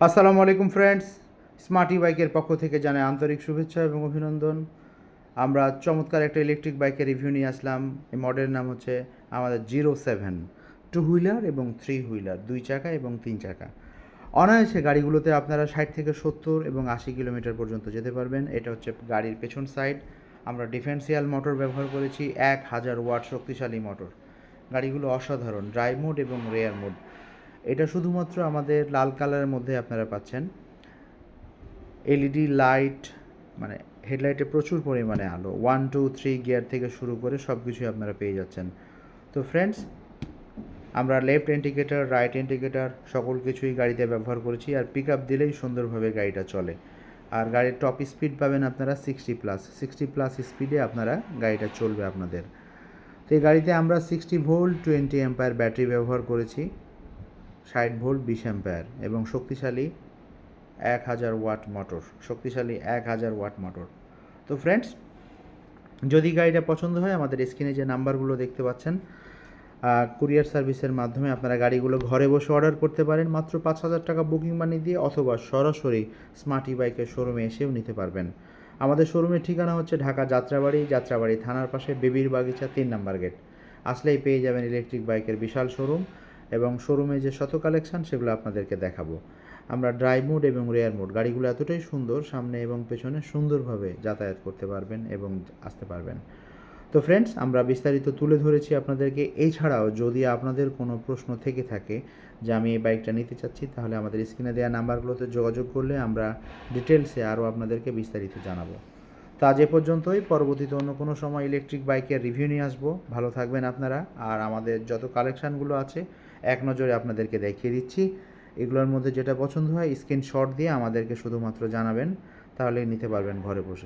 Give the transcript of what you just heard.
আসসালামু আলাইকুম friends, smarty বাইকের পক্ষ থেকে জানাই আন্তরিক শুভেচ্ছা এবং অভিনন্দন। আমরা চমৎকার একটা ইলেকট্রিক বাইকের রিভিউ নিয়ে আসলাম। এই মডেলের নাম হচ্ছে আমাদের 07। টু হুইলার এবং থ্রি হুইলার, 2 চাকা এবং 3 চাকা। অনায়াসে গাড়িগুলোতে আপনারা 60 থেকে 70 এবং 80 কিলোমিটার পর্যন্ত যেতে পারবেন। এটা হচ্ছে গাড়ির পেছন সাইড। আমরা ডিফারেন্সিয়াল মোটর ব্যবহার করেছি, 1000 ওয়াট শক্তিশালী মোটর। গাড়িগুলো অসাধারণ, ড্রাইভ মোড এবং রেয়ার মোড। এটা শুধুমাত্র আমাদের লাল কালারের মধ্যে আপনারা পাচ্ছেন। এলইডি লাইট, মানে হেডলাইটে প্রচুর পরিমাণে আলো, 1 2 3 গিয়ার থেকে শুরু করে সব কিছুই আপনারা পেয়ে যাচ্ছেন। তো ফ্রেন্ডস, আমরা লেফট ইন্ডিকেটার, রাইট ইন্ডিকেটার সকল কিছুই গাড়িতে ব্যবহার করেছি। আর পিক আপ দিলেই সুন্দরভাবে গাড়িটা চলে। আর গাড়ির টপ স্পিড পাবেন আপনারা 60+ স্পিডে আপনারা গাড়িটা চলবে আপনাদের। তো এই গাড়িতে আমরা 60 ভোল্ট 20 অ্যাম্পায়ার ব্যাটারি ব্যবহার করেছি, 60 ভোল্ট 20 অ্যাম্পায়ার এবং শক্তিশালী 1000 ওয়াট মোটর, শক্তিশালী 1000 ওয়াট মোটর। তো ফ্রেন্ডস, যদি গাড়িটা পছন্দ হয় আমাদের স্ক্রিনে যে নাম্বারগুলো দেখতে পাচ্ছেন, কুরিয়ার সার্ভিসের মাধ্যমে আপনারা গাড়িগুলো ঘরে বসে অর্ডার করতে পারেন মাত্র 5000 টাকা বুকিং মানি দিয়ে, অথবা সরাসরি স্মার্টি বাইকের শোরুমে এসেও নিতে পারবেন। আমাদের শোরুমের ঠিকানা হচ্ছে ঢাকা যাত্রাবাড়ি থানার পাশে বেবির বাগিচা 3 নম্বর গেট। আসলেই পেয়ে যাবেন ইলেকট্রিক বাইকের বিশাল শোরুম, এবং শোরুমে যে শত কালেকশান সেগুলো আপনাদেরকে দেখাবো। আমরা ড্রাইভ মোড এবং রেয়ার মোড, গাড়িগুলো এতটাই সুন্দর, সামনে এবং পেছনে সুন্দরভাবে যাতায়াত করতে পারবেন এবং আসতে পারবেন। তো ফ্রেন্ডস, আমরা বিস্তারিত তুলে ধরেছি আপনাদেরকে। এছাড়াও যদি আপনাদের কোনো প্রশ্ন থেকে থাকে যে আমি এই বাইকটা নিতে চাচ্ছি, তাহলে আমাদের স্ক্রিনে দেওয়া নাম্বারগুলোতে যোগাযোগ করলে আমরা ডিটেলসে আরও আপনাদেরকে বিস্তারিত জানাবো। তো আজ এ পর্যন্তই। পরবর্তীতে অন্য কোনো সময় ইলেকট্রিক বাইকের রিভিউ নিয়ে আসবো। ভালো থাকবেন আপনারা। আর আমাদের যত কালেকশানগুলো আছে এক নজরে আপনাদেরকে দেখিয়ে দিচ্ছি। এগুলোর মধ্যে যেটা পছন্দ হয় স্ক্রিনশট দিয়ে আমাদেরকে শুধুমাত্র জানাবেন, তাহলে নিতে পারবেন ঘরে বসে।